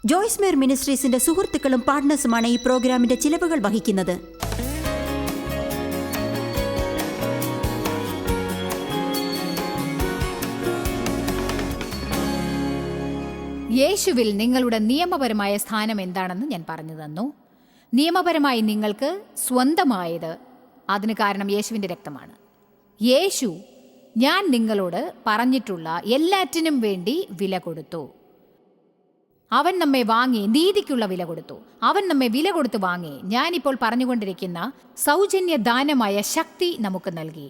ജോയ്സ് മേർ മിനിസ്ട്രീസിന്റെ സുഹൃത്തുക്കളും പാർട്ട്നേഴ്സുമാണ് ഈ പ്രോഗ്രാമിന്റെ ചിലവുകൾ വഹിക്കുന്നത്. യേശുവിൽ നിങ്ങളുടെ നിയമപരമായ സ്ഥാനം എന്താണെന്ന് ഞാൻ പറഞ്ഞു തന്നു. നിയമപരമായി നിങ്ങൾക്ക് സ്വന്തമായത് അതിന് കാരണം യേശുവിൻ്റെ രക്തമാണ്. യേശു ഞാൻ നിങ്ങളോട് പറഞ്ഞിട്ടുള്ള എല്ലാറ്റിനും വേണ്ടി വില കൊടുത്തു. അവൻ നമ്മെ വാങ്ങി, നീതിക്കുള്ള വില കൊടുത്തു. അവൻ നമ്മെ വില കൊടുത്ത് വാങ്ങി. ഞാനിപ്പോൾ പറഞ്ഞുകൊണ്ടിരിക്കുന്ന സൗജന്യ ദാനമായ ശക്തി നമുക്ക് നൽകി.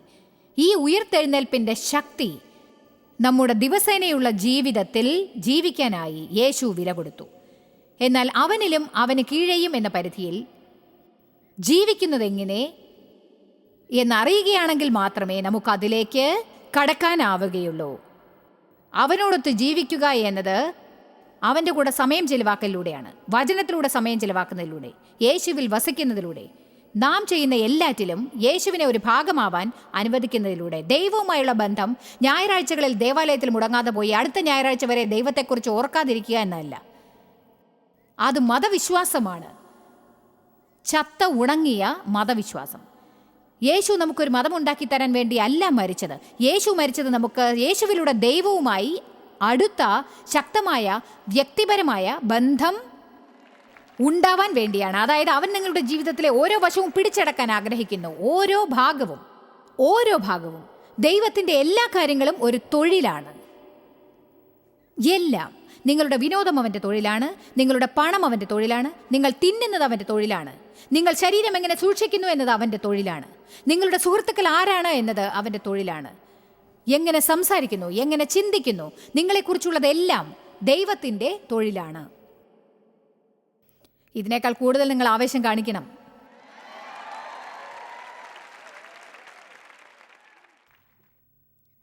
ഈ ഉയിർത്തെഴുന്നേൽപ്പിൻ്റെ ശക്തി നമ്മുടെ ദിവസേനയുള്ള ജീവിതത്തിൽ ജീവിക്കാനായി യേശു വില കൊടുത്തു. എന്നാൽ അവനിലും അവന് കീഴെയും എന്ന പരിധിയിൽ ജീവിക്കുന്നതെങ്ങനെ എന്നറിയുകയാണെങ്കിൽ മാത്രമേ നമുക്കതിലേക്ക് കടക്കാനാവുകയുള്ളൂ. അവനോടൊത്ത് ജീവിക്കുക എന്നത് അവൻ്റെ കൂടെ സമയം ചെലവാക്കലിലൂടെയാണ്, വചനത്തിലൂടെ സമയം ചെലവാക്കുന്നതിലൂടെ, യേശുവിൽ വസിക്കുന്നതിലൂടെ, നാം ചെയ്യുന്ന എല്ലാറ്റിലും യേശുവിനെ ഒരു ഭാഗമാവാൻ അനുവദിക്കുന്നതിലൂടെ. ദൈവവുമായുള്ള ബന്ധം ഞായറാഴ്ചകളിൽ ദേവാലയത്തിൽ മുടങ്ങാതെ പോയി അടുത്ത ഞായറാഴ്ച വരെ ദൈവത്തെക്കുറിച്ച് ഓർക്കാതിരിക്കുക എന്നല്ല. അത് മതവിശ്വാസമാണ്, ചത്ത ഉണങ്ങിയ മതവിശ്വാസം. യേശു നമുക്കൊരു മതമുണ്ടാക്കി തരാൻ വേണ്ടി അല്ല മരിച്ചത്. യേശു മരിച്ചത് നമുക്ക് യേശുവിലൂടെ ദൈവവുമായി അടുത്ത ശക്തമായ വ്യക്തിപരമായ ബന്ധം ഉണ്ടാവാൻ വേണ്ടിയാണ്. അതായത് അവൻ നിങ്ങളുടെ ജീവിതത്തിലെ ഓരോ വശവും പിടിച്ചടക്കാൻ ആഗ്രഹിക്കുന്നു. ഓരോ ഭാഗവും ദൈവത്തിൻ്റെ എല്ലാ കാര്യങ്ങളും ഒരു തൊഴിലാണ്. എല്ലാം. നിങ്ങളുടെ വിനോദം അവൻ്റെ തൊഴിലാണ്, നിങ്ങളുടെ പണം അവൻ്റെ തൊഴിലാണ്, നിങ്ങൾ തിന്നുന്നത് അവൻ്റെ തൊഴിലാണ്, നിങ്ങൾ ശരീരം എങ്ങനെ സൂക്ഷിക്കുന്നു എന്നത് അവൻ്റെ തൊഴിലാണ്, നിങ്ങളുടെ സുഹൃത്തുക്കൾ ആരാണ് എന്നത് അവൻ്റെ തൊഴിലാണ്, എങ്ങനെ സംസാരിക്കുന്നു, എങ്ങനെ ചിന്തിക്കുന്നു, നിങ്ങളെക്കുറിച്ചുള്ളതെല്ലാം ദൈവത്തിൻ്റെ തൊഴിലാണ്. ഇതിനേക്കാൾ കൂടുതൽ നിങ്ങൾ ആവേശം കാണിക്കണം.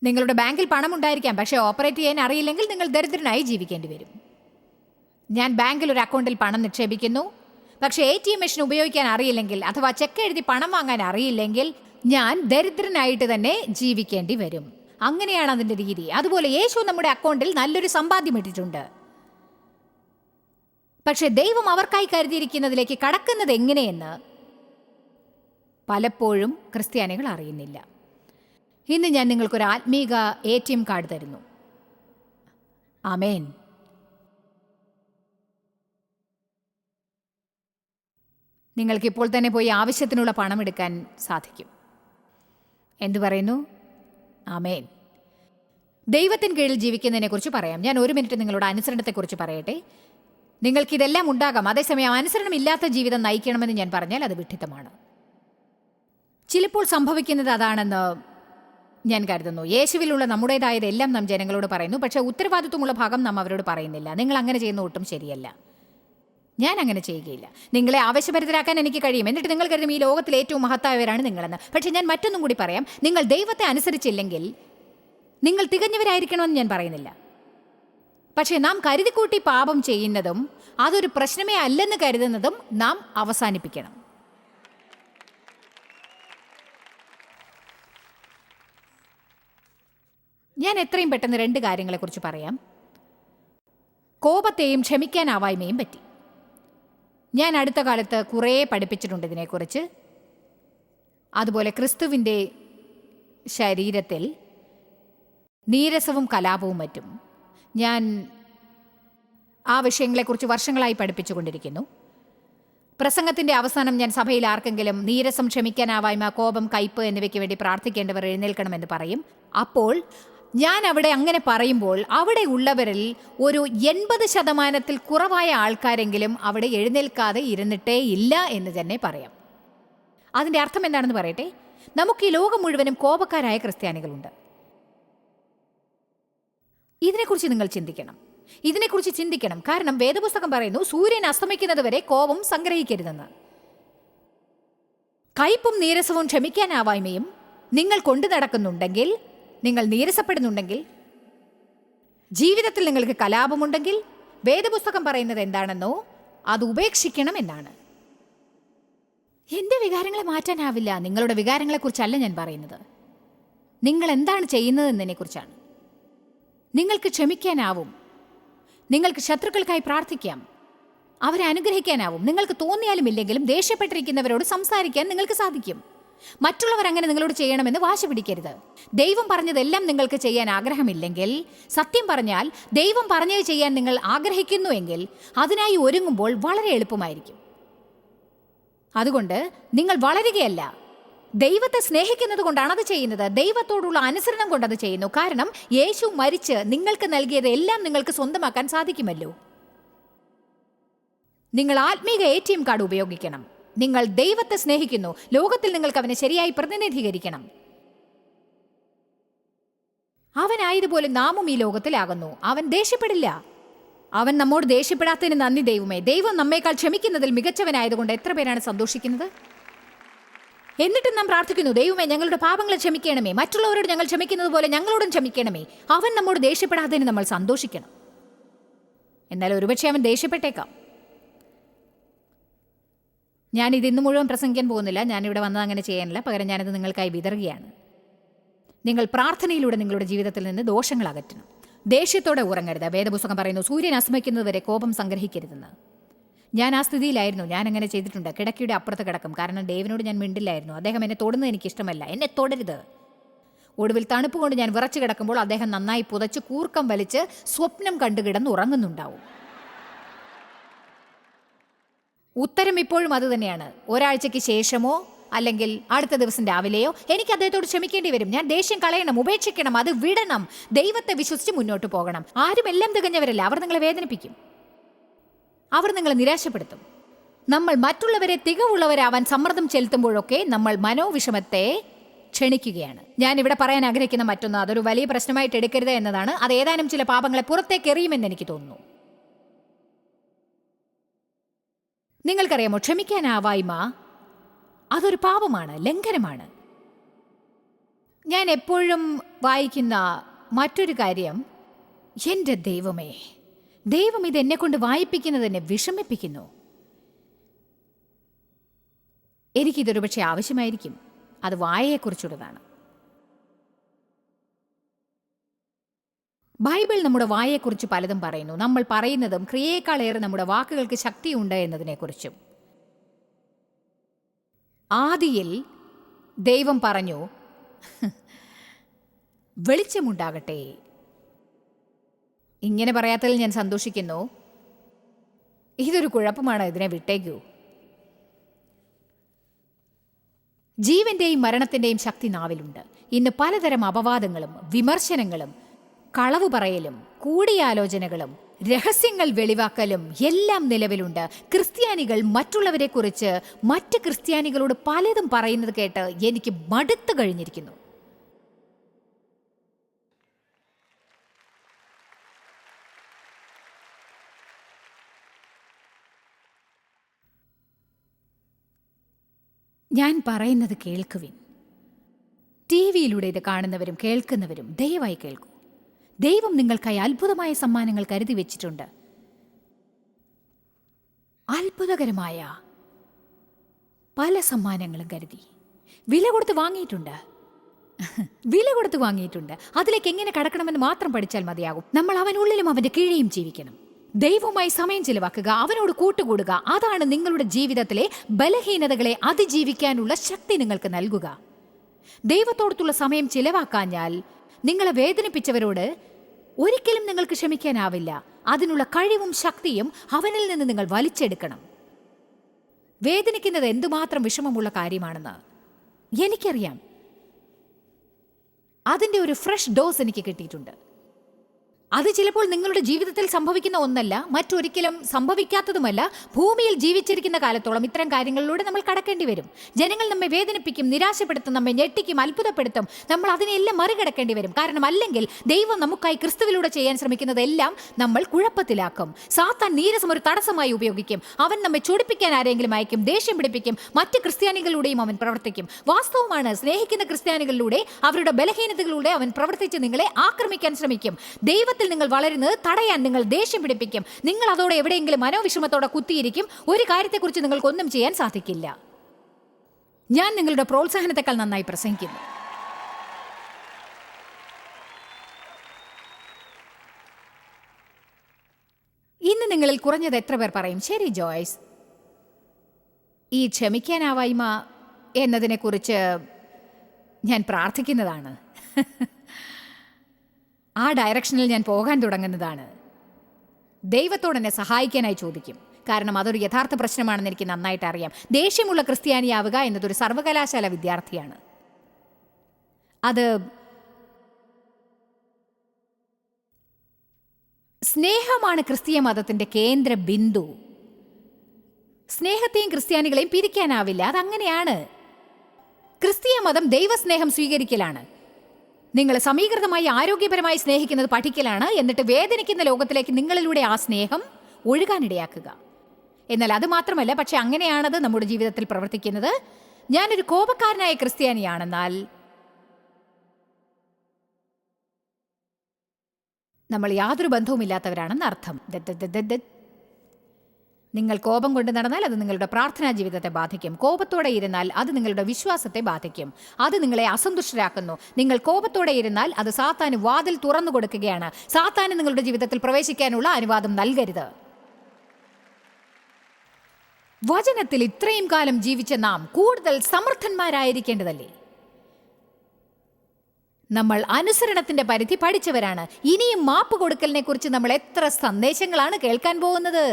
നിങ്ങളുടെ ബാങ്കിൽ പണം ഉണ്ടായിരിക്കാം, പക്ഷേ ഓപ്പറേറ്റ് ചെയ്യാൻ അറിയില്ലെങ്കിൽ നിങ്ങൾ ദരിദ്രനായി ജീവിക്കേണ്ടി വരും. ഞാൻ ബാങ്കിൽ ഒരു അക്കൗണ്ടിൽ പണം നിക്ഷേപിക്കുന്നു, പക്ഷേ ATM മെഷീൻ ഉപയോഗിക്കാൻ അറിയില്ലെങ്കിൽ അഥവാ ചെക്ക് എഴുതി പണം വാങ്ങാൻ അറിയില്ലെങ്കിൽ ഞാൻ ദരിദ്രനായിട്ട് തന്നെ ജീവിക്കേണ്ടി വരും. അങ്ങനെയാണ് അതിൻ്റെ രീതി. അതുപോലെ യേശു നമ്മുടെ അക്കൗണ്ടിൽ നല്ലൊരു സമ്പാദ്യം ഇട്ടിട്ടുണ്ട്. പക്ഷെ ദൈവം അവർക്കായി കരുതിയിരിക്കുന്നതിലേക്ക് കടക്കുന്നത് എങ്ങനെയെന്ന് പലപ്പോഴും ക്രിസ്ത്യാനികൾ അറിയുന്നില്ല. ഇന്ന് ഞാൻ നിങ്ങൾക്കൊരു ആത്മീക ATM കാർഡ് തരുന്നു. ആമേൻ. നിങ്ങൾക്കിപ്പോൾ തന്നെ പോയി ആവശ്യത്തിനുള്ള പണം എടുക്കാൻ സാധിക്കും. എന്തു പറയുന്നു? ആമേൻ. ദൈവത്തിന് കീഴിൽ ജീവിക്കുന്നതിനെക്കുറിച്ച് പറയാം. ഞാൻ 1 മിനിറ്റ് നിങ്ങളുടെ അനുസരണത്തെക്കുറിച്ച് പറയട്ടെ. നിങ്ങൾക്കിതെല്ലാം ഉണ്ടാകാം, അതേസമയം അനുസരണമില്ലാത്ത ജീവിതം നയിക്കണമെന്ന് ഞാൻ പറഞ്ഞാൽ അത് വിഡ്ഢിത്തമാണ്. ചിലപ്പോൾ സംഭവിക്കുന്നത് അതാണെന്ന് ഞാൻ കരുതുന്നു. യേശുവിലുള്ള നമ്മുടേതായതെല്ലാം നാം ജനങ്ങളോട് പറയുന്നു, പക്ഷേ ഉത്തരവാദിത്വമുള്ള ഭാഗം നാം അവരോട് പറയുന്നില്ല. നിങ്ങൾ അങ്ങനെ ചെയ്യുന്ന ഒട്ടും ശരിയല്ല. ഞാൻ അങ്ങനെ ചെയ്യുകയില്ല. നിങ്ങളെ ആവശ്യഭരിതരാക്കാൻ എനിക്ക് കഴിയും. എന്നിട്ട് നിങ്ങൾ കരുതും ഈ ലോകത്തിൽ ഏറ്റവും മഹത്തായവരാണ് നിങ്ങളെന്ന്. പക്ഷേ ഞാൻ മറ്റൊന്നും കൂടി പറയാം. നിങ്ങൾ ദൈവത്തെ അനുസരിച്ചില്ലെങ്കിൽ നിങ്ങൾ തികഞ്ഞവരായിരിക്കണമെന്ന് ഞാൻ പറയുന്നില്ല. പക്ഷേ നാം കരുതിക്കൂട്ടി പാപം ചെയ്യുന്നതും അതൊരു പ്രശ്നമേ അല്ലെന്ന് കരുതുന്നതും നാം അവസാനിപ്പിക്കണം. ഞാൻ എത്രയും പെട്ടെന്ന് 2 കാര്യങ്ങളെക്കുറിച്ച് പറയാം. കോപത്തെയും ക്ഷമിക്കാനാവായ്മയും പറ്റി. ഞാൻ അടുത്ത കാലത്ത് കുറേ പഠിപ്പിച്ചിട്ടുണ്ട് ഇതിനെക്കുറിച്ച്. അതുപോലെ ക്രിസ്തുവിൻ്റെ ശരീരത്തിൽ നീരസവും കലാപവും മറ്റും ഞാൻ ആ വിഷയങ്ങളെക്കുറിച്ച് വർഷങ്ങളായി പഠിപ്പിച്ചുകൊണ്ടിരിക്കുന്നു. പ്രസംഗത്തിൻ്റെ അവസാനം ഞാൻ സഭയിൽ ആർക്കെങ്കിലും നീരസം, ക്ഷമിക്കാനാവായ്മ, കോപം, കയ്പ് എന്നിവയ്ക്ക് വേണ്ടി പ്രാർത്ഥിക്കേണ്ടവർ എഴുന്നേൽക്കണമെന്ന് പറയും. അപ്പോൾ ഞാൻ അവിടെ അങ്ങനെ പറയുമ്പോൾ അവിടെ ഉള്ളവരിൽ ഒരു 80% കുറവായ ആൾക്കാരെങ്കിലും അവിടെ എഴുന്നേൽക്കാതെ ഇരുന്നിട്ടേ ഇല്ല എന്ന് തന്നെ പറയാം. അതിൻ്റെ അർത്ഥം എന്താണെന്ന് പറയട്ടെ. നമുക്ക് ഈ ലോകം മുഴുവനും കോപക്കാരായ ക്രിസ്ത്യാനികളുണ്ട്. ഇതിനെക്കുറിച്ച് നിങ്ങൾ ചിന്തിക്കണം. ഇതിനെക്കുറിച്ച് ചിന്തിക്കണം. കാരണം വേദപുസ്തകം പറയുന്നു സൂര്യൻ അസ്തമിക്കുന്നത് വരെ കോപം സംഗ്രഹിക്കരുതെന്ന്. കയ്പും നീരസവും ക്ഷമിക്കാനാവായ്മയും നിങ്ങൾ കൊണ്ടു നടക്കുന്നുണ്ടെങ്കിൽ, നിങ്ങൾ നീരസപ്പെടുന്നുണ്ടെങ്കിൽ, ജീവിതത്തിൽ നിങ്ങൾക്ക് കലാപമുണ്ടെങ്കിൽ, വേദപുസ്തകം പറയുന്നത് എന്താണെന്നോ അത് ഉപേക്ഷിക്കണം എന്നാണ്. എൻ്റെ വികാരങ്ങളെ മാറ്റാനാവില്ല. നിങ്ങളുടെ വികാരങ്ങളെക്കുറിച്ചല്ല ഞാൻ പറയുന്നത്. നിങ്ങൾ എന്താണ് ചെയ്യുന്നതെന്നതിനെക്കുറിച്ചാണ്. നിങ്ങൾക്ക് ക്ഷമിക്കാനാവും. നിങ്ങൾക്ക് ശത്രുക്കൾക്കായി പ്രാർത്ഥിക്കാം. അവരെ അനുഗ്രഹിക്കാനാവും. നിങ്ങൾക്ക് തോന്നിയാലും ഇല്ലെങ്കിലും ദേഷ്യപ്പെട്ടിരിക്കുന്നവരോട് സംസാരിക്കാൻ നിങ്ങൾക്ക് സാധിക്കും. മറ്റുള്ളവർ അങ്ങനെ നിങ്ങളോട് ചെയ്യണമെന്ന് വാശി പിടിക്കരുത്. ദൈവം പറഞ്ഞതെല്ലാം നിങ്ങൾക്ക് ചെയ്യാൻ ആഗ്രഹമില്ലെങ്കിൽ, സത്യം പറഞ്ഞാൽ ദൈവം പറഞ്ഞത് ചെയ്യാൻ നിങ്ങൾ ആഗ്രഹിക്കുന്നുവെങ്കിൽ അതിനായി ഒരുങ്ങുമ്പോൾ വളരെ എളുപ്പമായിരിക്കും. അതുകൊണ്ട് നിങ്ങൾ വളരുകയല്ല, ദൈവത്തെ സ്നേഹിക്കുന്നത് കൊണ്ടാണ് അത് ചെയ്യുന്നത്. ദൈവത്തോടുള്ള അനുസരണം കൊണ്ടത് ചെയ്യുന്നു. കാരണം യേശു മരിച്ച് നിങ്ങൾക്ക് നൽകിയത് എല്ലാം നിങ്ങൾക്ക് സ്വന്തമാക്കാൻ സാധിക്കുമല്ലോ. നിങ്ങൾ ആത്മീക ATM കാർഡ് ഉപയോഗിക്കണം. നിങ്ങൾ ദൈവത്തെ സ്നേഹിക്കുന്നു. ലോകത്തിൽ നിങ്ങൾക്ക് അവനെ ശരിയായി പ്രതിനിധീകരിക്കണം. അവനായതുപോലെ നാമും ഈ ലോകത്തിലാകുന്നു. അവൻ ദേഷ്യപ്പെടില്ല. അവൻ നമ്മോട് ദേഷ്യപ്പെടാത്തതിന് നന്ദി ദൈവമേ. ദൈവം നമ്മേക്കാൾ ക്ഷമിക്കുന്നതിൽ മികച്ചവനായതുകൊണ്ട് എത്ര പേരാണ് സന്തോഷിക്കുന്നത്? എന്നിട്ടും നാം പ്രാർത്ഥിക്കുന്നു, ദൈവമേ ഞങ്ങളുടെ പാപങ്ങളെ ക്ഷമിക്കണമേ, മറ്റുള്ളവരോട് ഞങ്ങൾ ക്ഷമിക്കുന്നത് പോലെ ഞങ്ങളോടും ക്ഷമിക്കണമേ. അവൻ നമ്മോട് ദേഷ്യപ്പെടാത്തതിന് നമ്മൾ സന്തോഷിക്കണം. എന്നാൽ ഒരുപക്ഷെ അവൻ ദേഷ്യപ്പെട്ടേക്കാം. ഞാനിത് ഇന്ന് മുഴുവൻ പ്രസംഗിക്കാൻ പോകുന്നില്ല. ഞാനിവിടെ വന്നത് അങ്ങനെ ചെയ്യാനില്ല. പകരം ഞാനത് നിങ്ങൾക്കായി വിതറുകയാണ്. നിങ്ങൾ പ്രാർത്ഥനയിലൂടെ നിങ്ങളുടെ ജീവിതത്തിൽ നിന്ന് ദോഷങ്ങൾ അകറ്റണം. ദേഷ്യത്തോടെ ഉറങ്ങരുത്. വേദപുസ്തകം പറയുന്നു, സൂര്യൻ അസ്തമിക്കുന്നതുവരെ കോപം സംഗ്രഹിക്കരുതെന്ന്. ഞാൻ ആ സ്ഥിതിയിലായിരുന്നു. ഞാൻ അങ്ങനെ ചെയ്തിട്ടുണ്ട്. കിടക്കയുടെ അപ്പുറത്ത് കിടക്കും. കാരണം ഡേവിനോട് ഞാൻ മിണ്ടില്ലായിരുന്നു. അദ്ദേഹം എന്നെ തൊടുന്നത് എനിക്കിഷ്ടമല്ല. എന്നെ തൊടരുത്. ഒടുവിൽ തണുപ്പ് കൊണ്ട് ഞാൻ വിറച്ചു കിടക്കുമ്പോൾ അദ്ദേഹം നന്നായി പുതച്ച് കൂർക്കം വലിച്ച് സ്വപ്നം കണ്ടുകിടന്ന് ഉറങ്ങുന്നുണ്ടാവും. ഉത്തരം ഇപ്പോഴും അത് തന്നെയാണ്. ഒരാഴ്ചയ്ക്ക് ശേഷമോ അല്ലെങ്കിൽ അടുത്ത ദിവസം രാവിലെയോ എനിക്ക് അദ്ദേഹത്തോട് ക്ഷമിക്കേണ്ടി വരും. ഞാൻ ദേഷ്യം കളയണം, ഉപേക്ഷിക്കണം, അത് വിടണം. ദൈവത്തെ വിശ്വസിച്ച് മുന്നോട്ട് പോകണം. ആരും എല്ലാം തികഞ്ഞവരല്ല. അവർ നിങ്ങളെ വേദനിപ്പിക്കും. അവർ നിങ്ങളെ നിരാശപ്പെടുത്തും. നമ്മൾ മറ്റുള്ളവരെ തികവുള്ളവരാവാൻ സമ്മർദ്ദം ചെലുത്തുമ്പോഴൊക്കെ നമ്മൾ മനോവിഷമത്തെ ക്ഷണിക്കുകയാണ്. ഞാൻ ഇവിടെ പറയാൻ ആഗ്രഹിക്കുന്ന മറ്റൊന്ന്, അതൊരു വലിയ പ്രശ്നമായിട്ട് എടുക്കരുത് എന്നതാണ്. അത് ഏതാനും ചില പാപങ്ങളെ പുറത്തേക്ക് എറിയുമെന്ന് എനിക്ക് തോന്നുന്നു. നിങ്ങൾക്കറിയാമോ, ക്ഷമിക്കാനാവായ്മ അതൊരു പാപമാണ്, ലംഘനമാണ്. ഞാൻ എപ്പോഴും വായിക്കുന്ന മറ്റൊരു കാര്യം, എൻ്റെ ദൈവമേ, ദൈവം ഇത് എന്നെ കൊണ്ട് വായിപ്പിക്കുന്നതിനെ വിഷമിപ്പിക്കുന്നു. എനിക്കിതൊരു പക്ഷേ ആവശ്യമായിരിക്കും. അത് വായയെക്കുറിച്ചുള്ളതാണ്. ബൈബിൾ നമ്മുടെ വായെക്കുറിച്ച് പലതും പറയുന്നു. നമ്മൾ പറയുന്നതും ക്രിയയേക്കാളേറെ നമ്മുടെ വാക്കുകൾക്ക് ശക്തിയുണ്ട് എന്നതിനെക്കുറിച്ചും. ആദിയിൽ ദൈവം പറഞ്ഞു, വെളിച്ചമുണ്ടാകട്ടെ. ഇങ്ങനെ പറയാത്തതിൽ ഞാൻ സന്തോഷിക്കുന്നു. ഇതൊരു കുഴപ്പമാണ്. ഇതിനെ വിട്ടേക്കൂ. ജീവന്റെയും മരണത്തിന്റെയും ശക്തി നാവിലുണ്ട്. ഇന്ന് പലതരം അപവാദങ്ങളും വിമർശനങ്ങളും കളവ് പറയലും കൂടിയാലോചനകളും രഹസ്യങ്ങൾ വെളിവാക്കലും എല്ലാം നിലവിലുണ്ട്. ക്രിസ്ത്യാനികൾ മറ്റുള്ളവരെക്കുറിച്ച് മറ്റ് ക്രിസ്ത്യാനികളോട് പലതും പറയുന്നത് കേട്ട് എനിക്ക് മടുത്തു കഴിഞ്ഞിരിക്കുന്നു. ഞാൻ പറയുന്നത് കേൾക്കുവിൻ. TV-യിലൂടെ ഇത് കാണുന്നവരും കേൾക്കുന്നവരും ദയവായി കേൾക്കൂ. ദൈവം നിങ്ങൾക്കായി അത്ഭുതമായ സമ്മാനങ്ങൾ കരുതി വെച്ചിട്ടുണ്ട്. അത്ഭുതകരമായ പല സമ്മാനങ്ങളും കരുതി വില കൊടുത്ത് വാങ്ങിയിട്ടുണ്ട്. അതിലേക്ക് എങ്ങനെ കടക്കണമെന്ന് മാത്രം പഠിച്ചാൽ മതിയാകും. നമ്മൾ അവനുള്ളിലും അവന്റെ കീഴെയും ജീവിക്കണം. ദൈവവുമായി സമയം ചിലവാക്കുക, അവനോട് കൂട്ടുകൂടുക. അതാണ് നിങ്ങളുടെ ജീവിതത്തിലെ ബലഹീനതകളെ അതിജീവിക്കാനുള്ള ശക്തി നിങ്ങൾക്ക് നൽകുക. ദൈവത്തോടത്തുള്ള സമയം ചിലവാക്കാഞ്ഞാൽ നിങ്ങളെ വേദനിപ്പിച്ചവരോട് ഒരിക്കലും നിങ്ങൾക്ക് ക്ഷമിക്കാനാവില്ല. അതിനുള്ള കഴിവും ശക്തിയും അവനിൽ നിന്ന് നിങ്ങൾ വലിച്ചെടുക്കണം. വേദനിക്കുന്നത് എന്തുമാത്രം വിഷമമുള്ള കാര്യമാണെന്ന് എനിക്കറിയാം. അതിൻ്റെ ഒരു ഫ്രഷ് ഡോസ് എനിക്ക് കിട്ടിയിട്ടുണ്ട്. അത് ചിലപ്പോൾ നിങ്ങളുടെ ജീവിതത്തിൽ സംഭവിക്കുന്ന ഒന്നല്ല, മറ്റൊരിക്കലും സംഭവിക്കാത്തതുമല്ല. ഭൂമിയിൽ ജീവിച്ചിരിക്കുന്ന കാലത്തോളം ഇത്തരം കാര്യങ്ങളിലൂടെ നമ്മൾ കടക്കേണ്ടി വരും. ജനങ്ങൾ നമ്മെ വേദനിപ്പിക്കും, നിരാശപ്പെടുത്തും, നമ്മെ ഞെട്ടിക്കും, അത്ഭുതപ്പെടുത്തും. നമ്മൾ അതിനെല്ലാം മറികടക്കേണ്ടി വരും. കാരണം അല്ലെങ്കിൽ ദൈവം നമുക്കായി ക്രിസ്തുവിലൂടെ ചെയ്യാൻ ശ്രമിക്കുന്നതെല്ലാം നമ്മൾ കുഴപ്പത്തിലാക്കും. സാത്താൻ നീരസം ഒരു തടസ്സമായി ഉപയോഗിക്കും. അവൻ നമ്മെ ചൊടിപ്പിക്കാൻ ആരെങ്കിലും അയക്കും, ദേഷ്യം പിടിപ്പിക്കും. മറ്റ് ക്രിസ്ത്യാനികളിലൂടെയും അവൻ പ്രവർത്തിക്കും. വാസ്തവമാണ്, സ്നേഹിക്കുന്ന ക്രിസ്ത്യാനികളിലൂടെ അവരുടെ ബലഹീനതകളിലൂടെ അവൻ പ്രവർത്തിച്ച് നിങ്ങളെ ആക്രമിക്കാൻ ശ്രമിക്കും. ദൈവത്തിൽ നിങ്ങൾ വളരുന്നത് തടയാൻ നിങ്ങൾ ദേഷ്യം പിടിപ്പിക്കും. നിങ്ങൾ അതോടെ എവിടെയെങ്കിലും മനോവിഷമത്തോടെ കുത്തിയിരിക്കും. ഒരു കാര്യത്തെക്കുറിച്ച് നിങ്ങൾക്കൊന്നും ചെയ്യാൻ സാധിക്കില്ല. ഞാൻ നിങ്ങളുടെ പ്രോത്സാഹനത്തെക്കാൾ നന്നായി പ്രസംഗിക്കുന്നു. ഇന്ന് നിങ്ങളിൽ കുറഞ്ഞത് എത്ര പേർ പറയും, ശരി ജോയ്സ്, ഈ ക്ഷമിക്കാനാവായ്മ എന്നതിനെക്കുറിച്ച് ഞാൻ പ്രാർത്ഥിക്കുന്നതാണ്, ആ ഡയറക്ഷനിൽ ഞാൻ പോകാൻ തുടങ്ങുന്നതാണ്, ദൈവത്തോട് എന്നെ സഹായിക്കാനായി ചോദിക്കും. കാരണം അതൊരു യഥാർത്ഥ പ്രശ്നമാണെന്ന് എനിക്ക് നന്നായിട്ട് അറിയാം. ദേഷ്യമുള്ള ക്രിസ്ത്യാനിയാവുക എന്നതൊരു സർവകലാശാല വിദ്യാർത്ഥിയാണ്. അത് സ്നേഹമാണ് ക്രിസ്തീയ മതത്തിന്റെ കേന്ദ്ര ബിന്ദു. സ്നേഹത്തെയും ക്രിസ്ത്യാനികളെയും പിരിക്കാനാവില്ല. അതങ്ങനെയാണ്. ക്രിസ്തീയ മതം ദൈവസ്നേഹം സ്വീകരിക്കലാണ്. നിങ്ങൾ സമീകൃതമായി ആരോഗ്യപരമായി സ്നേഹിക്കുന്നത് പഠിക്കലാണ്. എന്നിട്ട് വേദനിക്കുന്ന ലോകത്തിലേക്ക് നിങ്ങളിലൂടെ ആ സ്നേഹം ഒഴുകാനിടയാക്കുക. എന്നാൽ അത് മാത്രമല്ല, പക്ഷെ അങ്ങനെയാണത് നമ്മുടെ ജീവിതത്തിൽ പ്രവർത്തിക്കുന്നത്. ഞാനൊരു കോപക്കാരനായ ക്രിസ്ത്യാനിയാണെന്നാൽ നമ്മൾ യാതൊരു ബന്ധവുമില്ലാത്തവരാണെന്ന് അർത്ഥം. നിങ്ങൾ കോപം കൊണ്ട് നടന്നാൽ അത് നിങ്ങളുടെ പ്രാർത്ഥനാ ജീവിതത്തെ ബാധിക്കും. കോപത്തോടെ ഇരുന്നാൽ അത് നിങ്ങളുടെ വിശ്വാസത്തെ ബാധിക്കും. അത് നിങ്ങളെ അസന്തുഷ്ടരാക്കുന്നു. നിങ്ങൾ കോപത്തോടെ ഇരുന്നാൽ അത് സാത്താന് വാതിൽ തുറന്നു കൊടുക്കുകയാണ്. സാത്താന് നിങ്ങളുടെ ജീവിതത്തിൽ പ്രവേശിക്കാനുള്ള അനുവാദം നൽകരുത്. വചനത്തിൽ ഇത്രയും കാലം ജീവിച്ച നാം കൂടുതൽ സമർത്ഥന്മാരായിരിക്കേണ്ടതല്ലേ? നമ്മൾ അനുസരണത്തിന്റെ പരിധി പഠിച്ചവരാണ്. ഇനിയും മാപ്പ് കൊടുക്കലിനെ കുറിച്ച് നമ്മൾ എത്ര സന്ദേശങ്ങളാണ് കേൾക്കാൻ പോകുന്നത്?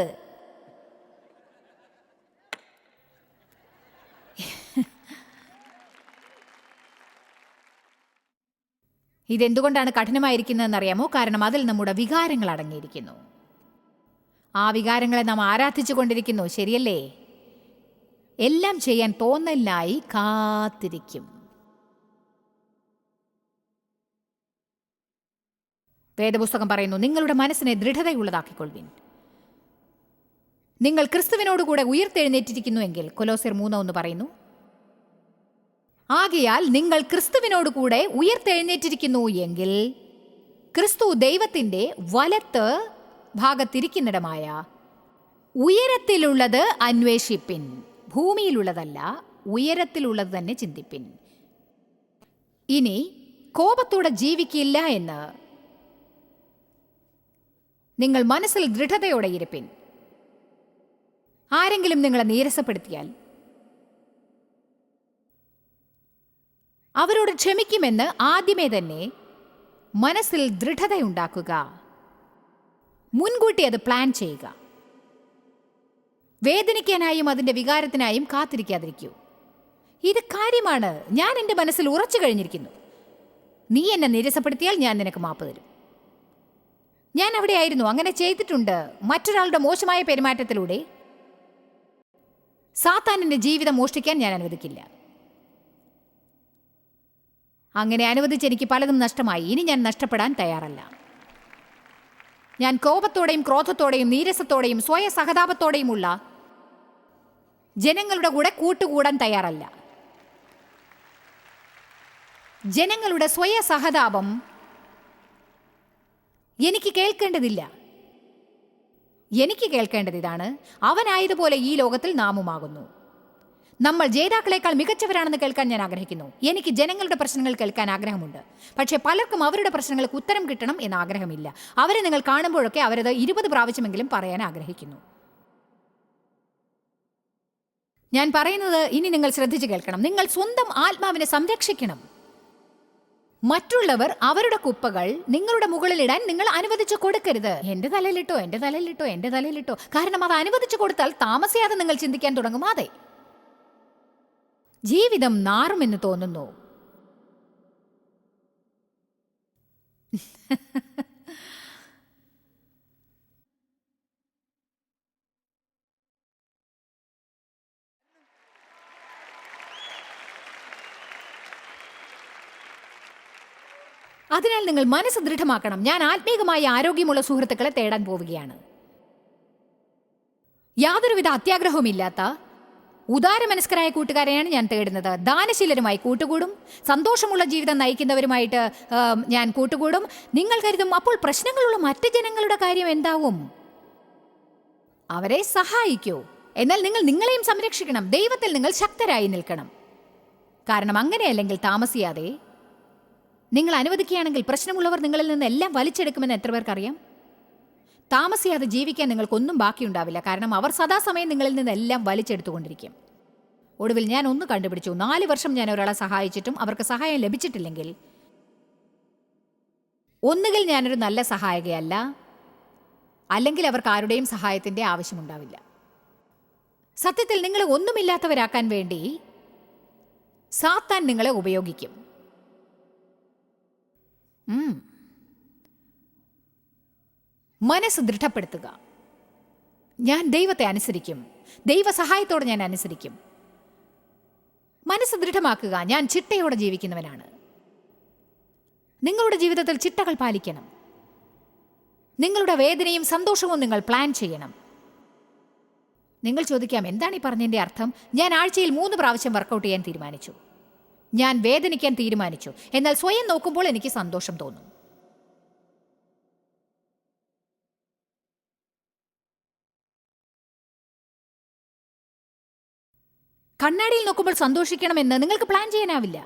ഇതെന്തുകൊണ്ടാണ് കഠിനമായിരിക്കുന്നതെന്ന് അറിയാമോ? കാരണം അതിൽ നമ്മുടെ വികാരങ്ങൾ അടങ്ങിയിരിക്കുന്നു. ആ വികാരങ്ങളെ നാം ആരാധിച്ചു കൊണ്ടിരിക്കുന്നു, ശരിയല്ലേ? എല്ലാം ചെയ്യാൻ തോന്നലിനായി കാത്തിരിക്കും. വേദപുസ്തകം പറയുന്നു, നിങ്ങളുടെ മനസ്സിനെ ദൃഢതയുള്ളതാക്കിക്കൊള്ളുവിൻ. നിങ്ങൾ ക്രിസ്തുവിനോടുകൂടെ ഉയർത്തെഴുന്നേറ്റിരിക്കുന്നുവെങ്കിൽ, കൊലോസ്യർ 3:1 പറയുന്നു, ആകയാൽ നിങ്ങൾ ക്രിസ്തുവിനോടുകൂടെ ഉയർത്തെഴുന്നേറ്റിരിക്കുന്നു എങ്കിൽ ക്രിസ്തു ദൈവത്തിന്റെ വലത്ത് ഭാഗത്തിരിക്കുന്നിടമായ ഉയരത്തിലുള്ളത് അന്വേഷിപ്പിൻ. ഭൂമിയിലുള്ളതല്ല, ഉയരത്തിലുള്ളത് തന്നെ ചിന്തിപ്പിൻ. ഇനി കോപത്തോടെ ജീവിക്കില്ല എന്ന് നിങ്ങൾ മനസ്സിൽ ദൃഢതയോടെ ഇരിപ്പിൻ. ആരെങ്കിലും നിങ്ങളെ നീരസപ്പെടുത്തിയാൽ അവരോട് ക്ഷമിക്കുമെന്ന് ആദ്യമേ തന്നെ മനസ്സിൽ ദൃഢതയുണ്ടാക്കുക. മുൻകൂട്ടി അത് പ്ലാൻ ചെയ്യുക. വേദനിക്കാനായും അതിൻ്റെ വികാരത്തിനായും കാത്തിരിക്കാതിരിക്കൂ. ഇത് കാര്യമാണ്. ഞാൻ എൻ്റെ മനസ്സിൽ ഉറച്ചു കഴിഞ്ഞിരിക്കുന്നു. നീ എന്നെ നിരസപ്പെടുത്തിയാൽ ഞാൻ നിനക്ക് മാപ്പ് തരും. ഞാൻ അവിടെയായിരുന്നു, അങ്ങനെ ചെയ്തിട്ടുണ്ട്. മറ്റൊരാളുടെ മോശമായ പെരുമാറ്റത്തിലൂടെ സാത്താനിന്റെ ജീവിതം മോഷ്ടിക്കാൻ ഞാൻ അനുവദിക്കില്ല. അങ്ങനെ അനുവദിച്ച് എനിക്ക് പലതും നഷ്ടമായി. ഇനി ഞാൻ നഷ്ടപ്പെടാൻ തയ്യാറല്ല. ഞാൻ കോപത്തോടെയും ക്രോധത്തോടെയും നീരസത്തോടെയും സ്വയ സഹതാപത്തോടെയുമുള്ള ജനങ്ങളുടെ കൂടെ കൂട്ടുകൂടാൻ തയ്യാറല്ല. ജനങ്ങളുടെ സ്വയ സഹതാപം എനിക്ക് കേൾക്കേണ്ടതില്ല. എനിക്ക് കേൾക്കേണ്ടത് ഇതാണ്: അവനായതുപോലെ ഈ ലോകത്തിൽ നാമുമാകുന്നു. നമ്മൾ ജേതാക്കളെക്കാൾ മികച്ചവരാണെന്ന് കേൾക്കാൻ ഞാൻ ആഗ്രഹിക്കുന്നു. എനിക്ക് ജനങ്ങളുടെ പ്രശ്നങ്ങൾ കേൾക്കാൻ ആഗ്രഹമുണ്ട്. പക്ഷേ പലർക്കും അവരുടെ പ്രശ്നങ്ങൾക്ക് ഉത്തരം കിട്ടണം എന്ന ആഗ്രഹമില്ല. അവരെ നിങ്ങൾ കാണുമ്പോഴൊക്കെ അവരത് 20 പ്രാവശ്യമെങ്കിലും പറയാൻ ആഗ്രഹിക്കുന്നു. ഞാൻ പറയുന്നത് ഇനി നിങ്ങൾ ശ്രദ്ധിച്ചു കേൾക്കണം. നിങ്ങൾ സ്വന്തം ആത്മാവിനെ സംരക്ഷിക്കണം. മറ്റുള്ളവർ അവരുടെ കുപ്പകൾ നിങ്ങളുടെ മുകളിലിടാൻ നിങ്ങൾ അനുവദിച്ചു കൊടുക്കരുത്. എന്റെ തലയിലിട്ടോ, എന്റെ തലയിലിട്ടോ, എന്റെ തലയിലിട്ടോ. കാരണം അത് അനുവദിച്ചു കൊടുത്താൽ താമസിയാതെ നിങ്ങൾ ചിന്തിക്കാൻ തുടങ്ങും, അതെ, ജീവിതം നാറുമെന്ന് തോന്നുന്നു. അതിനാൽ നിങ്ങൾ മനസ്സ് ദൃഢമാക്കണം. ഞാൻ ആത്മീകമായ ആരോഗ്യമുള്ള സുഹൃത്തുക്കളെ തേടാൻ പോവുകയാണ്. യാതൊരുവിധ അത്യാഗ്രഹവുമില്ലാത്ത ഉദാരമനസ്കരായ കൂട്ടുകാരെയാണ് ഞാൻ തേടുന്നത്. ദാനശീലരുമായി കൂട്ടുകൂടും. സന്തോഷമുള്ള ജീവിതം നയിക്കുന്നവരുമായിട്ട് ഞാൻ കൂട്ടുകൂടും. നിങ്ങൾ കരുതും, അപ്പോൾ പ്രശ്നങ്ങളുള്ള മറ്റ് ജനങ്ങളുടെ കാര്യം എന്താവും? അവരെ സഹായിക്കൂ. എന്നാൽ നിങ്ങൾ നിങ്ങളെയും സംരക്ഷിക്കണം. ദൈവത്തിൽ നിങ്ങൾ ശക്തരായി നിൽക്കണം. കാരണം അങ്ങനെയല്ലെങ്കിൽ താമസിയാതെ നിങ്ങൾ അനുവദിക്കുകയാണെങ്കിൽ പ്രശ്നമുള്ളവർ നിങ്ങളിൽ നിന്ന് എല്ലാം വലിച്ചെടുക്കുമെന്ന് എത്ര പേർക്കറിയാം? താമസിയാതെ ജീവിക്കാൻ നിങ്ങൾക്കൊന്നും ബാക്കിയുണ്ടാവില്ല. കാരണം അവർ സദാസമയം നിങ്ങളിൽ നിന്നെല്ലാം വലിച്ചെടുത്തുകൊണ്ടിരിക്കും. ഒടുവിൽ ഞാൻ ഒന്ന് കണ്ടുപിടിച്ചു. 4 വർഷം ഞാൻ ഒരാളെ സഹായിച്ചിട്ടും അവർക്ക് സഹായം ലഭിച്ചിട്ടില്ലെങ്കിൽ, ഒന്നുകിൽ ഞാനൊരു നല്ല സഹായികയല്ല, അല്ലെങ്കിൽ അവർക്ക് ആരുടെയും സഹായത്തിൻ്റെ ആവശ്യമുണ്ടാവില്ല. സത്യത്തിൽ നിങ്ങളെ ഒന്നുമില്ലാത്തവരാക്കാൻ വേണ്ടി സാത്താൻ നിങ്ങളെ ഉപയോഗിക്കും. മനസ്സ് ദൃഢപ്പെടുത്തുക. ഞാൻ ദൈവത്തെ അനുസരിക്കും, ദൈവസഹായത്തോടെ ഞാൻ അനുസരിക്കും. മനസ്സ് ദൃഢമാക്കുക. ഞാൻ ചിട്ടയോടെ ജീവിക്കുന്നവനാണ്. നിങ്ങളുടെ ജീവിതത്തിൽ ചിട്ടകൾ പാലിക്കണം. നിങ്ങളുടെ വേദനയും സന്തോഷവും നിങ്ങൾ പ്ലാൻ ചെയ്യണം. നിങ്ങൾ ചോദിക്കാം, എന്താണ് ഈ പറഞ്ഞതിൻ്റെ അർത്ഥം? ഞാൻ ആഴ്ചയിൽ 3 പ്രാവശ്യം വർക്കൗട്ട് ചെയ്യാൻ തീരുമാനിച്ചു. ഞാൻ വേദനിക്കാൻ തീരുമാനിച്ചു. എന്നാൽ സ്വയം നോക്കുമ്പോൾ എനിക്ക് സന്തോഷം തോന്നും. കണ്ണാടിയിൽ നോക്കുമ്പോൾ സന്തോഷിക്കണമെന്ന് നിങ്ങൾക്ക് പ്ലാൻ ചെയ്യാനാവില്ല.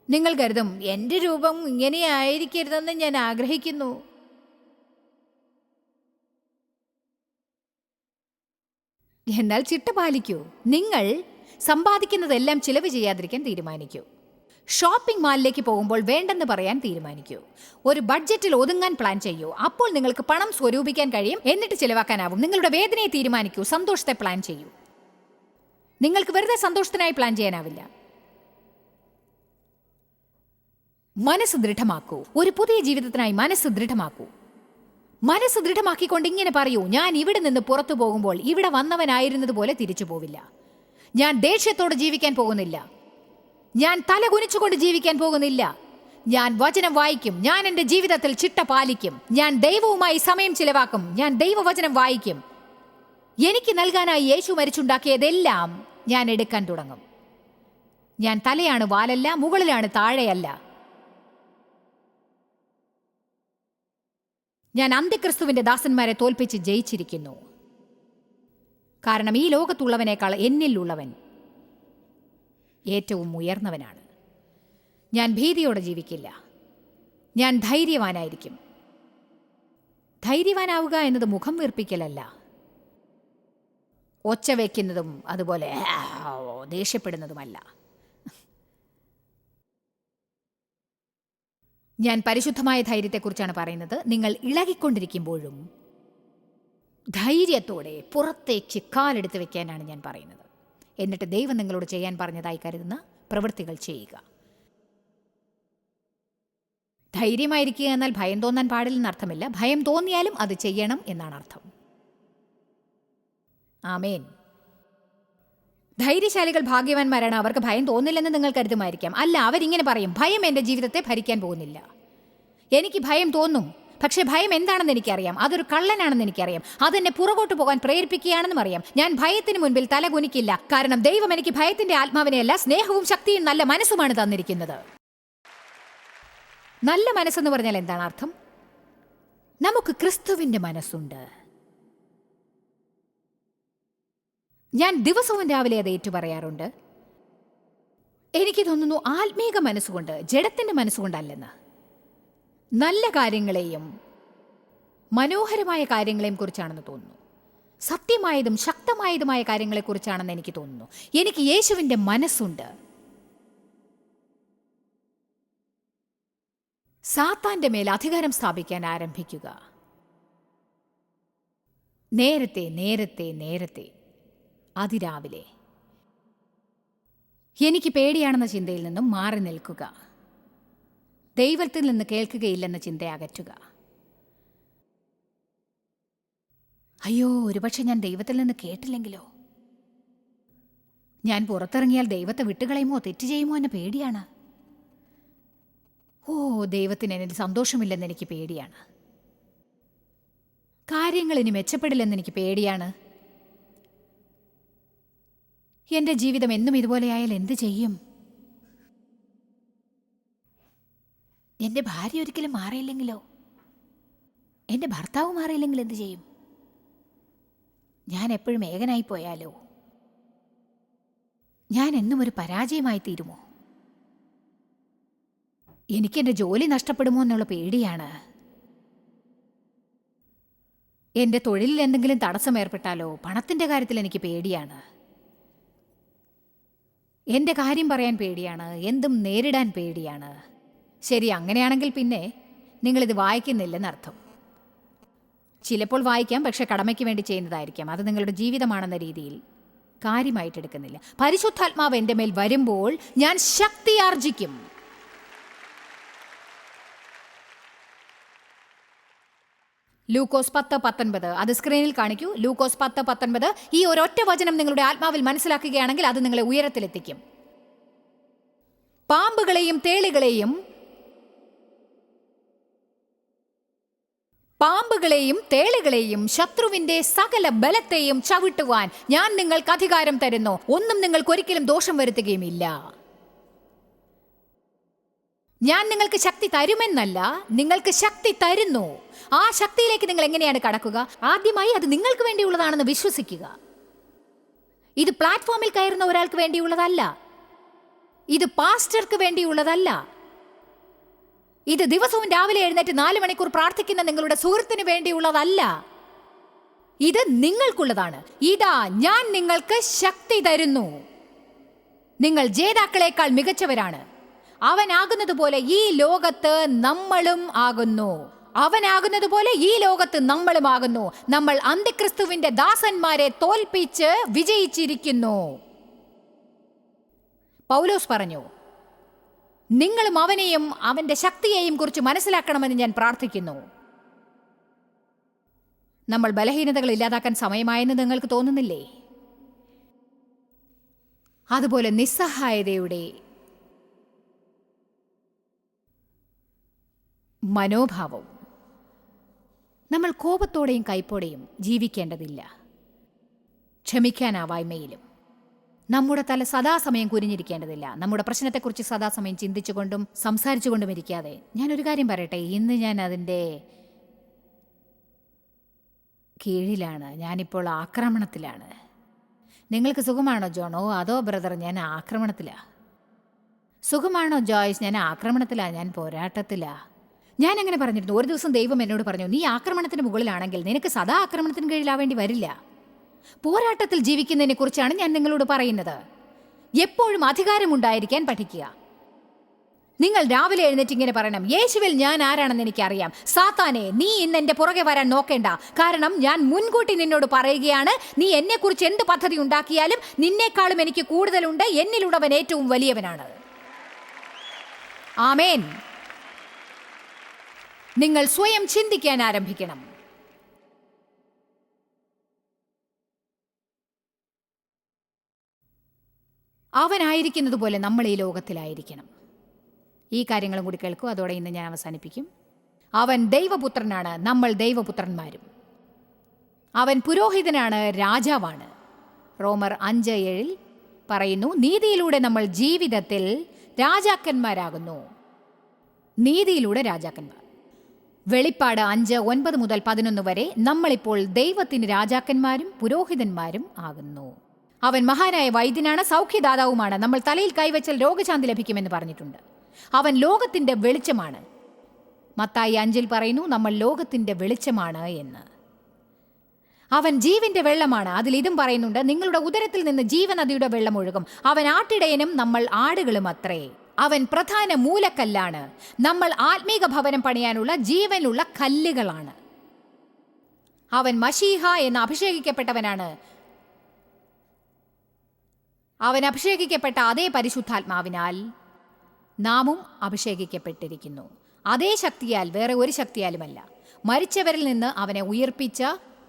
നിങ്ങൾ കരുതും, എൻ്റെ രൂപം ഇങ്ങനെ ആയിരിക്കരുതെന്ന് ഞാൻ ആഗ്രഹിക്കുന്നു. എന്നാൽ ചിട്ട പാലിക്കൂ. നിങ്ങൾ സമ്പാദിക്കുന്നതെല്ലാം ചിലവ് ചെയ്യാതിരിക്കാൻ തീരുമാനിക്കൂ. ഷോപ്പിംഗ് മാളിലേക്ക് പോകുമ്പോൾ വേണ്ടെന്ന് പറയാൻ തീരുമാനിക്കൂ. ഒരു ബഡ്ജറ്റിൽ ഒതുങ്ങാൻ പ്ലാൻ ചെയ്യൂ. അപ്പോൾ നിങ്ങൾക്ക് പണം സ്വരൂപിക്കാൻ കഴിയും, എന്നിട്ട് ചിലവാക്കാനാവും. നിങ്ങളുടെ വേദനയെ തീരുമാനിക്കൂ, സന്തോഷത്തെ പ്ലാൻ ചെയ്യൂ. നിങ്ങൾക്ക് വെറുതെ സന്തോഷത്തിനായി പ്ലാൻ ചെയ്യാനാവില്ല. മനസ്സ് ദൃഢമാക്കൂ. ഒരു പുതിയ ജീവിതത്തിനായി മനസ്സ് ദൃഢമാക്കൂ. മനസ്സ് ദൃഢമാക്കിക്കൊണ്ട് ഇങ്ങനെ പറയൂ, ഞാൻ ഇവിടെ നിന്ന് പുറത്തു പോകുമ്പോൾ ഇവിടെ വന്നവനായിരുന്നതുപോലെ തിരിച്ചു പോവില്ല. ഞാൻ ദേഷ്യത്തോടെ ജീവിക്കാൻ പോകുന്നില്ല. ഞാൻ തല കുനിച്ചുകൊണ്ട് ജീവിക്കാൻ പോകുന്നില്ല. ഞാൻ വചനം വായിക്കും. ഞാൻ എൻ്റെ ജീവിതത്തിൽ ചിട്ട പാലിക്കും. ഞാൻ ദൈവവുമായി സമയം ചിലവാക്കും. ഞാൻ ദൈവവചനം വായിക്കും. എനിക്ക് നൽകാനായി യേശു മരിച്ചുണ്ടാക്കിയതെല്ലാം ഞാൻ എടുക്കാൻ തുടങ്ങും. ഞാൻ തലയാണ്, വാലല്ല. മുകളിലാണ്, താഴെയല്ല. ഞാൻ അന്ത്യക്രിസ്തുവിന്റെ ദാസന്മാരെ തോൽപ്പിച്ച് ജയിച്ചിരിക്കുന്നു. കാരണം ഈ ലോകത്തുള്ളവനേക്കാൾ എന്നിലുള്ളവൻ ഏറ്റവും ഉയർന്നവനാണ്. ഞാൻ ഭീതിയോടെ ജീവിക്കില്ല. ഞാൻ ധൈര്യവാനായിരിക്കും. ധൈര്യവാനാവുക എന്നത് മുഖം വീർപ്പിക്കലല്ല, ഒച്ച വയ്ക്കുന്നതും അതുപോലെ ദേഷ്യപ്പെടുന്നതുമല്ല. ഞാൻ പരിശുദ്ധമായ ധൈര്യത്തെക്കുറിച്ചാണ് പറയുന്നത്. നിങ്ങൾ ഇളകിക്കൊണ്ടിരിക്കുമ്പോഴും ധൈര്യത്തോടെ പുറത്തേക്ക് കാലെടുത്ത് വെക്കാനാണ് ഞാൻ പറയുന്നത്. എന്നിട്ട് ദൈവം നിങ്ങളോട് ചെയ്യാൻ പറഞ്ഞതായി കരുതുന്ന പ്രവൃത്തികൾ ചെയ്യുക. ധൈര്യമായിരിക്കുക എന്നാൽ ഭയം തോന്നാൻ പാടില്ലെന്ന് അർത്ഥമില്ല. ഭയം തോന്നിയാലും അത് ചെയ്യണം എന്നാണ് അർത്ഥം. ആമേൻ. ധൈര്യശാലികൾ ഭാഗ്യവാന്മാരാണ്. അവർക്ക് ഭയം തോന്നില്ലെന്ന് നിങ്ങൾ കരുതുമായിരിക്കാം. അല്ല, അവരിങ്ങനെ പറയും, ഭയം എൻ്റെ ജീവിതത്തെ ഭരിക്കാൻ പോകുന്നില്ല. എനിക്ക് ഭയം തോന്നും, പക്ഷേ ഭയം എന്താണെന്ന് എനിക്കറിയാം. അതൊരു കള്ളനാണെന്ന് എനിക്കറിയാം. അതെന്നെ പുറകോട്ട് പോകാൻ പ്രേരിപ്പിക്കുകയാണെന്നും അറിയാം. ഞാൻ ഭയത്തിന് മുൻപിൽ തല കുനിക്കില്ല. കാരണം ദൈവം എനിക്ക് ഭയത്തിന്റെ ആത്മാവിനെയല്ല, സ്നേഹവും ശക്തിയും നല്ല മനസ്സുമാണ് തന്നിരിക്കുന്നത്. നല്ല മനസ്സെന്ന് പറഞ്ഞാൽ എന്താണ് അർത്ഥം? നമുക്ക് ക്രിസ്തുവിന്റെ മനസ്സുണ്ട്. ഞാൻ ദിവസവും രാവിലെ അത് ഏറ്റുപറയാറുണ്ട്. എനിക്ക് തോന്നുന്നു ആത്മീക മനസ്സുകൊണ്ട്, ജഡത്തിന്റെ മനസ്സുകൊണ്ടല്ലെന്ന്. നല്ല കാര്യങ്ങളെയും മനോഹരമായ കാര്യങ്ങളെയും കുറിച്ചാണെന്ന് തോന്നുന്നു. സത്യമായതും ശക്തമായതുമായ കാര്യങ്ങളെക്കുറിച്ചാണെന്ന് എനിക്ക് തോന്നുന്നു. എനിക്ക് യേശുവിൻ്റെ മനസ്സുണ്ട്. സാത്താന്റെ മേൽ അധികാരം സ്ഥാപിക്കാൻ ആരംഭിക്കുക. നേരത്തെ നേരത്തെ നേരത്തെ അതിരാവിലെ. എനിക്ക് പേടിയാണെന്ന ചിന്തയിൽ നിന്നും മാറി നിൽക്കുക. ദൈവത്തിൽ നിന്ന് കേൾക്കുകയില്ലെന്ന ചിന്ത അകറ്റുക. അയ്യോ, ഒരുപക്ഷെ ഞാൻ ദൈവത്തിൽ നിന്ന് കേട്ടില്ലെങ്കിലോ, ഞാൻ പുറത്തിറങ്ങിയാൽ ദൈവത്തെ വിട്ടുകളയുമോ, തെറ്റ് ചെയ്യുമോ എന്ന പേടിയാണ്. ഓ, ദൈവത്തിന് എന്നിൽ സന്തോഷമില്ലെന്ന് എനിക്ക് പേടിയാണ്. കാര്യങ്ങൾ ഇനി മെച്ചപ്പെടില്ലെന്ന് എനിക്ക് പേടിയാണ്. എൻ്റെ ജീവിതം എന്നും ഇതുപോലെയായാൽ എന്ത് ചെയ്യും? എൻ്റെ ഭാര്യ ഒരിക്കലും മാറിയില്ലെങ്കിലോ, എൻ്റെ ഭർത്താവ് മാറിയില്ലെങ്കിൽ എന്ത് ചെയ്യും? ഞാൻ എപ്പോഴും ഏകനായി പോയാലോ? ഞാൻ എന്നും ഒരു പരാജയമായി തീരുമോ? എനിക്കെൻ്റെ ജോലി നഷ്ടപ്പെടുമോ എന്നുള്ള പേടിയാണ്. എൻ്റെ തൊഴിലിൽ എന്തെങ്കിലും തടസ്സം ഏർപ്പെട്ടാലോ? പണത്തിൻ്റെ കാര്യത്തിൽ എനിക്ക് പേടിയാണ്. എൻ്റെ കാര്യം പറയാൻ പേടിയാണ്. എന്തും നേരിടാൻ പേടിയാണ്. ശരി, അങ്ങനെയാണെങ്കിൽ പിന്നെ നിങ്ങളിത് വായിക്കുന്നില്ലെന്നർത്ഥം. ചിലപ്പോൾ വായിക്കാം, പക്ഷെ കടമയ്ക്ക് വേണ്ടി ചെയ്യുന്നതായിരിക്കാം. അത് നിങ്ങളുടെ ജീവിതമാണെന്ന രീതിയിൽ കാര്യമായിട്ടെടുക്കുന്നില്ല. പരിശുദ്ധാത്മാവ് എൻ്റെ മേൽ വരുമ്പോൾ ഞാൻ ശക്തിയാർജിക്കും. ലൂക്കോസ് 10:19 അത് സ്ക്രീനിൽ കാണിക്കൂ. ലൂക്കോസ് 10:19. ഈ ഒരൊറ്റ വചനം നിങ്ങളുടെ ആത്മാവിൽ മനസ്സിലാക്കുകയാണെങ്കിൽ അത് നിങ്ങളെ ഉയരത്തിലെത്തിക്കും. പാമ്പുകളെയും തേളുകളെയും ശത്രുവിന്റെ സകല ബലത്തെയും ചവിട്ടുവാൻ ഞാൻ നിങ്ങൾക്ക് അധികാരം തരുന്നു. ഒന്നും നിങ്ങൾക്കൊരിക്കലും ദോഷം വരുത്തുകയുമില്ല. ഞാൻ നിങ്ങൾക്ക് ശക്തി തരുമെന്നല്ല, നിങ്ങൾക്ക് ശക്തി തരുന്നു. ആ ശക്തിയിലേക്ക് നിങ്ങൾ എങ്ങനെയാണ് കടക്കുക? ആദ്യമായി അത് നിങ്ങൾക്ക് വേണ്ടിയുള്ളതാണെന്ന് വിശ്വസിക്കുക. ഇത് പ്ലാറ്റ്ഫോമിൽ കയറുന്ന ഒരാൾക്ക് വേണ്ടിയുള്ളതല്ല. ഇത് പാസ്റ്റർക്ക് വേണ്ടിയുള്ളതല്ല. ഇത് ദിവസവും രാവിലെ എഴുന്നേറ്റ് 4 മണിക്കൂർ പ്രാർത്ഥിക്കുന്ന നിങ്ങളുടെ സുഹൃത്തിന് വേണ്ടിയുള്ളതല്ല. ഇത് നിങ്ങൾക്കുള്ളതാണ്. ഇതാ, ഞാൻ നിങ്ങൾക്ക് ശക്തി തരുന്നു. നിങ്ങൾ ജേതാക്കളെക്കാൾ മികച്ചവരാണ്. അവനാകുന്നതുപോലെ ഈ ലോകത്ത് നമ്മളും ആകുന്നു. നമ്മൾ അന്തിക്രിസ്തുവിന്റെ ദാസന്മാരെ തോൽപ്പിച്ച് വിജയിച്ചിരിക്കുന്നു. പൗലോസ് പറഞ്ഞു, നിങ്ങളും അവനെയും അവന്റെ ശക്തിയെയും കുറിച്ച് മനസ്സിലാക്കണമെന്ന് ഞാൻ പ്രാർത്ഥിക്കുന്നു. നമ്മൾ ബലഹീനതകൾ ഇല്ലാതാക്കാൻ സമയമായെന്ന് നിങ്ങൾക്ക് തോന്നുന്നില്ലേ? അതുപോലെ നിസ്സഹായതയുടെ മനോഭാവവും. നമ്മൾ കോപത്തോടെയും കയ്പോടെയും ജീവിക്കേണ്ടതില്ല. ക്ഷമിക്കാനാവായ്മയിലും. നമ്മുടെ തല സദാസമയം കുനിഞ്ഞിരിക്കേണ്ടതില്ല. നമ്മുടെ പ്രശ്നത്തെക്കുറിച്ച് സദാസമയം ചിന്തിച്ചുകൊണ്ടും സംസാരിച്ചുകൊണ്ടും ഇരിക്കാതെ. ഞാനൊരു കാര്യം പറയട്ടെ, ഇന്ന് ഞാൻ അതിൻ്റെ കീഴിലാണ്. ഞാനിപ്പോൾ ആക്രമണത്തിലാണ്. നിങ്ങൾക്ക് സുഖമാണോ ജോണോ? അതോ ബ്രദർ, ഞാൻ ആക്രമണത്തിലാണ്. സുഖമാണോ ജോയ്സ്? ഞാൻ ആക്രമണത്തിലാണ്, ഞാൻ പോരാട്ടത്തിലാണ്. ഞാൻ അങ്ങനെ പറഞ്ഞിരുന്നു. ഒരു ദിവസം ദൈവം എന്നോട് പറഞ്ഞു, നീ ആക്രമണത്തിന് മുകളിലാണെങ്കിൽ നിനക്ക് സദാ ആക്രമണത്തിന് കീഴിലാവേണ്ടി വരില്ല. പോരാട്ടത്തിൽ ജീവിക്കുന്നതിനെ കുറിച്ചാണ് ഞാൻ നിങ്ങളോട് പറയുന്നത്. എപ്പോഴും അധികാരമുണ്ടായിരിക്കാൻ പഠിക്കുക. നിങ്ങൾ രാവിലെ എഴുന്നേറ്റ് ഇങ്ങനെ പറയണം, യേശുവിൽ ഞാൻ ആരാണെന്ന് എനിക്കറിയാം. സാത്താനെ, നീ ഇന്ന് എൻ്റെ പുറകെ വരാൻ നോക്കേണ്ട. കാരണം ഞാൻ മുൻകൂട്ടി നിന്നോട് പറയുകയാണ്, നീ എന്നെക്കുറിച്ച് എന്ത് പദ്ധതി ഉണ്ടാക്കിയാലും നിന്നേക്കാളും എനിക്ക് കൂടുതലുണ്ട്. എന്നിലുള്ളവൻ ഏറ്റവും വലിയവനാണ്. ആമേൻ. നിങ്ങൾ സ്വയം ചിന്തിക്കാൻ ആരംഭിക്കണം. അവനായിരിക്കുന്നത് പോലെ നമ്മൾ ഈ ലോകത്തിലായിരിക്കണം. ഈ കാര്യങ്ങളും കൂടി കേൾക്കൂ. അതോടെ ഇന്ന് ഞാൻ അവസാനിപ്പിക്കും. അവൻ ദൈവപുത്രനാണ്, നമ്മൾ ദൈവപുത്രന്മാരും. അവൻ പുരോഹിതനാണ്, രാജാവാണ്. റോമർ 5:7 പറയുന്നു, നീതിയിലൂടെ നമ്മൾ ജീവിതത്തിൽ രാജാക്കന്മാരാകുന്നു. നീതിയിലൂടെ രാജാക്കന്മാർ. വെളിപ്പാട് 5:9 മുതൽ 11 വരെ നമ്മളിപ്പോൾ ദൈവത്തിന് രാജാക്കന്മാരും പുരോഹിതന്മാരും ആകുന്നു. അവൻ മഹാനായ വൈദ്യനാണ്, സൗഖ്യദാതാവുമാണ്. നമ്മൾ തലയിൽ കൈവച്ചാൽ രോഗശാന്തി ലഭിക്കുമെന്ന് പറഞ്ഞിട്ടുണ്ട്. അവൻ ലോകത്തിന്റെ വെളിച്ചമാണ്. മത്തായി 5 പറയുന്നു, നമ്മൾ ലോകത്തിന്റെ വെളിച്ചമാണ് എന്ന്. അവൻ ജീവന്റെ വെള്ളമാണ്. അതിൽ ഇതും പറയുന്നുണ്ട്, നിങ്ങളുടെ ഉദരത്തിൽ നിന്ന് ജീവനദിയുടെ വെള്ളം ഒഴുകും. അവൻ ആട്ടിടയനും നമ്മൾ ആടുകളും അത്രേ. അവൻ പ്രധാന മൂലക്കല്ലാണ്. നമ്മൾ ആത്മീക ഭവനം പണിയാനുള്ള ജീവനുള്ള കല്ലുകളാണ്. അവൻ മശീഹ എന്ന് അഭിഷേകിക്കപ്പെട്ടവനാണ്. അവൻ അഭിഷേകിക്കപ്പെട്ട അതേ പരിശുദ്ധാത്മാവിനാൽ നാമും അഭിഷേകിക്കപ്പെട്ടിരിക്കുന്നു. അതേ ശക്തിയാൽ, വേറെ ഒരു ശക്തിയാലുമല്ല. മരിച്ചവരിൽ നിന്ന് അവനെ ഉയർപ്പിച്ച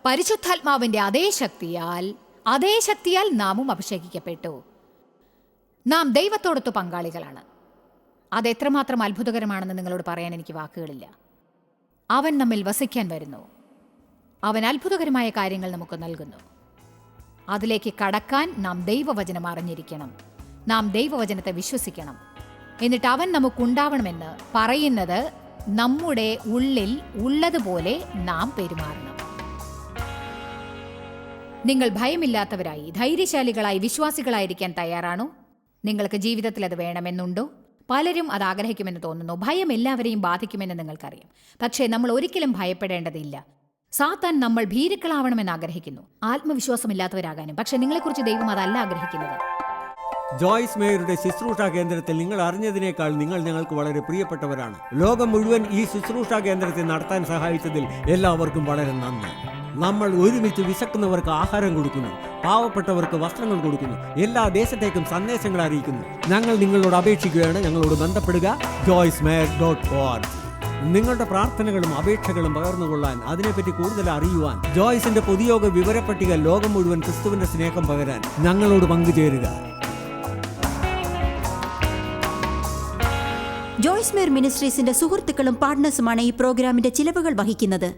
പരിശുദ്ധാത്മാവിന്റെ അതേ ശക്തിയാൽ നാമും അഭിഷേകിക്കപ്പെട്ടു. നാം ദൈവത്തോടൊത്ത് പങ്കാളികളാണ്. അതെത്രമാത്രം അത്ഭുതകരമാണെന്ന് നിങ്ങളോട് പറയാൻ എനിക്ക് വാക്കുകളില്ല. അവൻ നമ്മിൽ വസിക്കാൻ വരുന്നു. അവൻ അത്ഭുതകരമായ കാര്യങ്ങൾ നമുക്ക് നൽകുന്നു. അതിലേക്ക് കടക്കാൻ നാം ദൈവവചനം അറിഞ്ഞിരിക്കണം. നാം ദൈവവചനത്തെ വിശ്വസിക്കണം. എന്നിട്ട് അവൻ നമുക്കുണ്ടാവണമെന്ന് പറയുന്നത് നമ്മുടെ ഉള്ളിൽ ഉള്ളതുപോലെ നാം പെരുമാറണം. നിങ്ങൾ ഭയമില്ലാത്തവരായി, ധൈര്യശാലികളായി, വിശ്വാസികളായിരിക്കാൻ തയ്യാറാണോ? നിങ്ങൾക്ക് ജീവിതത്തിൽ അത് വേണമെന്നുണ്ടോ? പലരും അത് ആഗ്രഹിക്കുമെന്ന് തോന്നുന്നു. ഭയം എല്ലാവരെയും ബാധിക്കുമെന്ന് നിങ്ങൾക്കറിയാം. പക്ഷേ നമ്മൾ ഒരിക്കലും ഭയപ്പെടേണ്ടതില്ല. സാത്താൻ നമ്മൾ ഭീരുക്കളാവണമെന്ന് ആഗ്രഹിക്കുന്നു, ആത്മവിശ്വാസമില്ലാത്തവരാകാനും. പക്ഷെ നിങ്ങളെക്കുറിച്ച് ദൈവം അതല്ല ആഗ്രഹിക്കുന്നത്. ജോയ്സ് മേയറുടെ ശുശ്രൂഷാ കേന്ദ്രത്തിൽ നിങ്ങൾ അറിഞ്ഞതിനേക്കാൾ നിങ്ങൾ ഞങ്ങൾക്ക് വളരെ പ്രിയപ്പെട്ടവരാണ്. ലോകം മുഴുവൻ ഈ ശുശ്രൂഷാ കേന്ദ്രത്തെ നടത്താൻ സഹായിച്ചതിൽ എല്ലാവർക്കും വളരെ നന്ദി. നമ്മൾ ഒരുമിച്ച് വിശക്കുന്നവർക്ക് ആഹാരം കൊടുക്കുന്നു, പാവപ്പെട്ടവർക്ക് വസ്ത്രങ്ങൾ കൊടുക്കുന്നു, എല്ലാ ദേശത്തേക്കും സന്ദേശങ്ങൾ അറിയിക്കുന്നു. ഞങ്ങൾ നിങ്ങളോട് അപേക്ഷിക്കുകയാണ്, ഞങ്ങളോട് ബന്ധപ്പെടുക joycemeyer.org. നിങ്ങളുടെ പ്രാർത്ഥനകളും അപേക്ഷകളും പകർന്നുകൊള്ളാൻ, അതിനെപ്പറ്റി കൂടുതൽ അറിയുവാൻ, ജോയ്സിന്റെ പൊതുയോഗ വിവരപ്പട്ടിക ലോകം മുഴുവൻ ക്രിസ്തുവിന്റെ സ്നേഹം പകരാൻ ഞങ്ങളോട് പങ്കുചേരുക. ജോയ്സ് മേയർ മിനിസ്ട്രീസിന്റെ സുഹൃത്തുക്കളും പാർട്ട്നേഴ്സുമാണ് ഈ പ്രോഗ്രാമിന്റെ ചിലവുകൾ വഹിക്കുന്നത്.